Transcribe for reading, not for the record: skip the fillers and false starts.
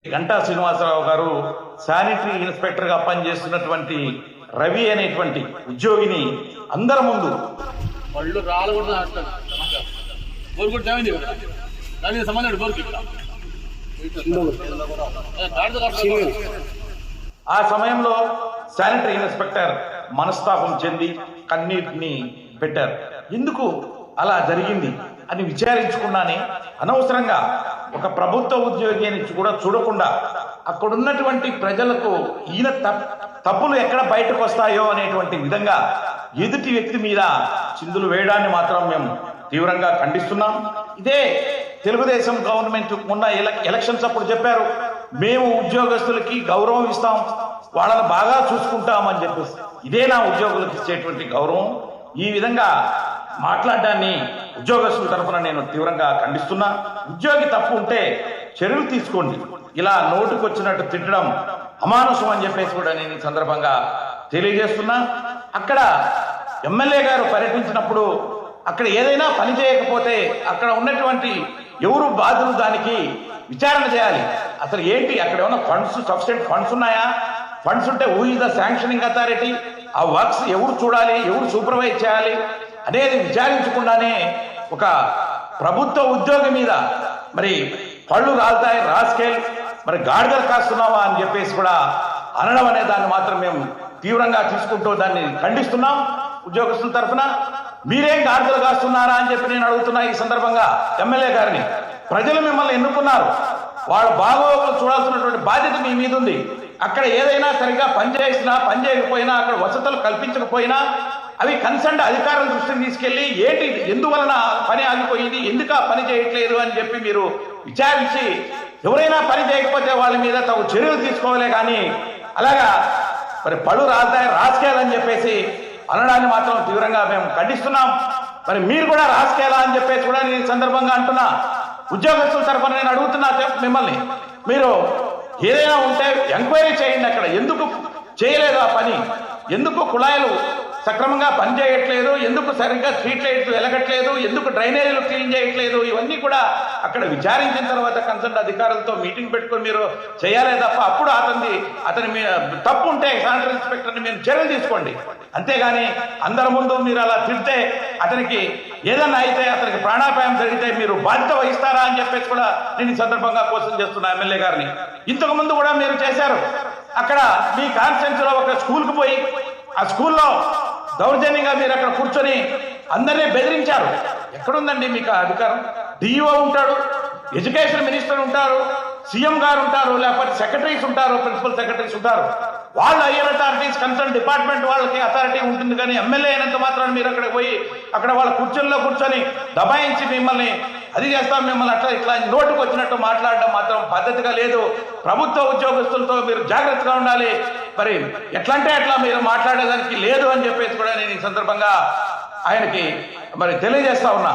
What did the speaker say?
గంటా శ్రీనివాసరావు గారు శానిటరీ ఇన్స్పెక్టర్గా పనిచేస్తున్నటువంటి రవి అనేటువంటి ఉద్యోగిని అందరి ముందు వాళ్ళు రాలకూడదు బోర్ కూడా జాయింది దానికి సంబంధం బోర్కి ఆ సమయంలో శానిటరీ ఇన్స్పెక్టర్ మనస్తాపం చెంది కన్నీటిని పెట్టారు. ఎందుకు అలా జరిగింది అని విచారించుకున్నానే అనవసరంగా ఒక ప్రభుత్వ ఉద్యోగి అని కూడా చూడకుండా అక్కడున్నటువంటి ప్రజలకు ఈయన తప్పులు ఎక్కడ బయటకు వస్తాయో అనేటువంటి విధంగా ఎదుటి వ్యక్తి మీద చిందులు వేయడాన్ని మాత్రం మేము తీవ్రంగా ఖండిస్తున్నాం. ఇదే తెలుగుదేశం గవర్నమెంట్ మొన్న ఎలక్షన్స్ అప్పుడు చెప్పారు, మేము ఉద్యోగస్తులకి గౌరవం ఇస్తాం, వాళ్ళని బాగా చూసుకుంటామని చెప్పేసి. ఇదే నా ఉద్యోగులకు ఇచ్చేటువంటి గౌరవం. ఈ విధంగా మాట్లాడడాన్ని ఉద్యోగస్తుల తరఫున నేను తీవ్రంగా ఖండిస్తున్నా. ఉద్యోగి తప్పు ఉంటే చర్యలు తీసుకోండి, ఇలా నోటుకొచ్చినట్టు తిట్టడం అమానుషం అని చెప్పేసి కూడా నేను ఈ సందర్భంగా తెలియజేస్తున్నా. అక్కడ ఎమ్మెల్యే గారు పర్యటించినప్పుడు అక్కడ ఏదైనా పని చేయకపోతే అక్కడ ఉన్నటువంటి ఎవరు బాధ్యులు దానికి విచారణ చేయాలి. అసలు ఏంటి అక్కడ ఏమైనా ఫండ్స్, సఫిషియెంట్ ఫండ్స్ ఉన్నాయా? ఫండ్స్ ఉంటే who is the sanctioning authority? ఆ వర్క్స్ ఎవరు చూడాలి, ఎవరు సూపర్వైజ్ చేయాలి అనేది విచారించకుండానే ఒక ప్రభుత్వ ఉద్యోగి మీద మరి పళ్ళు రాలుతాయి, రాస్కేల్, మరి గాడిదలు కాస్తున్నావా అని చెప్పేసి కూడా అనడం అనే దాన్ని మాత్రం మేము తీవ్రంగా తీసుకుంటూ దాన్ని ఖండిస్తున్నాం. ఉద్యోగస్తుల తరఫున మీరేం గాడిదలు కాస్తున్నారా అని చెప్పి నేను అడుగుతున్నా. ఈ సందర్భంగా ఎమ్మెల్యే గారిని, ప్రజలు మిమ్మల్ని ఎన్నుకున్నారు, వాళ్ళ బాగోగులు చూడాల్సినటువంటి బాధ్యత మీ మీద ఉంది. అక్కడ ఏదైనా సరిగ్గా పనిచేసినా పని చేయకపోయినా, అక్కడ వసతులు కల్పించకపోయినా అవి కన్సర్న్ అధికారుల దృష్టికి తీసుకెళ్లి ఏంటి, ఎందువలన పని ఆగిపోయింది, ఎందుకు ఆ పని చేయట్లేదు అని చెప్పి మీరు విచారించి ఎవరైనా పని చేయకపోతే వాళ్ళ మీద తగు చర్యలు తీసుకోవాలే కానీ అలాగా మరి పళ్ళు రాలుతాయి, రాసుకేయాలని చెప్పేసి అనడాన్ని మాత్రం తీవ్రంగా మేము ఖండిస్తున్నాం. మరి మీరు కూడా రాసుకేయాలా అని చెప్పేసి కూడా నేను ఈ సందర్భంగా అంటున్నా. ఉద్యోగస్తుల తరఫున నేను అడుగుతున్నా మిమ్మల్ని, మీరు ఏదైనా ఉంటే ఎంక్వైరీ చేయండి. అక్కడ ఎందుకు చేయలేదు ఆ పని, ఎందుకు కుళాయిలు సక్రమంగా పనిచేయట్లేదు, ఎందుకు సరిగ్గా స్ట్రీట్ లైట్లు వెలగట్లేదు, ఎందుకు డ్రైనేజీలు క్లీన్ చేయట్లేదు, ఇవన్నీ కూడా అక్కడ విచారించిన తర్వాత కన్సర్న్ అధికారులతో మీటింగ్ పెట్టుకొని మీరు చేయాలే తప్ప అప్పుడు అతని తప్పు ఉంటే శానిటరీ ఇన్స్పెక్టర్ని మీరు చర్యలు తీసుకోండి. అంతేగాని అందరి ముందు మీరు అలా తిడితే అతనికి ఏదన్నా అయితే, అతనికి ప్రాణాపాయం జరిగితే మీరు బాధ్యత వహిస్తారా అని చెప్పేసి కూడా నేను ఈ సందర్భంగా క్వశ్చన్ చేస్తున్నా ఎమ్మెల్యే గారిని. ఇంతకు ముందు కూడా మీరు చేశారు. అక్కడ మీ కాన్స్టిట్యున్సీలో ఒక స్కూల్కి పోయి ఆ స్కూల్లో దౌర్జన్యంగా మీరు అక్కడ కూర్చొని అందరినీ బెదిరించారు. ఎక్కడుందండి మీకు అధికారం? డిఈఓ ఉంటాడు, ఎడ్యుకేషన్ మినిస్టర్ ఉంటారు, సీఎం గారు ఉంటారు, లేకపోతే సెక్రటరీస్ ఉంటారు, ప్రిన్సిపల్ సెక్రటరీస్ ఉంటారు. వాళ్ళు అయ్యర్ అథారిటీస్, కన్సర్న్ డిపార్ట్మెంట్ వాళ్ళకి అథారిటీ ఉంటుంది. కానీ ఎమ్మెల్యే అయినంత మాత్రాన్ని మీరు అక్కడికి పోయి అక్కడ వాళ్ళ కుర్చీల్లో కూర్చొని దబాయించి మిమ్మల్ని అది చేస్తాం, మిమ్మల్ని అట్లా ఇట్లా నోటుకు వచ్చినట్టు మాట్లాడడం మాత్రం పద్ధతిగా లేదు. ప్రభుత్వ ఉద్యోగస్తులతో మీరు జాగ్రత్తగా ఉండాలి. మరి ఎట్లా అంటే అట్లా మీరు మాట్లాడేదానికి లేదు అని చెప్పేసి కూడా నేను ఈ సందర్భంగా ఆయనకి మరి తెలియజేస్తా ఉన్నా.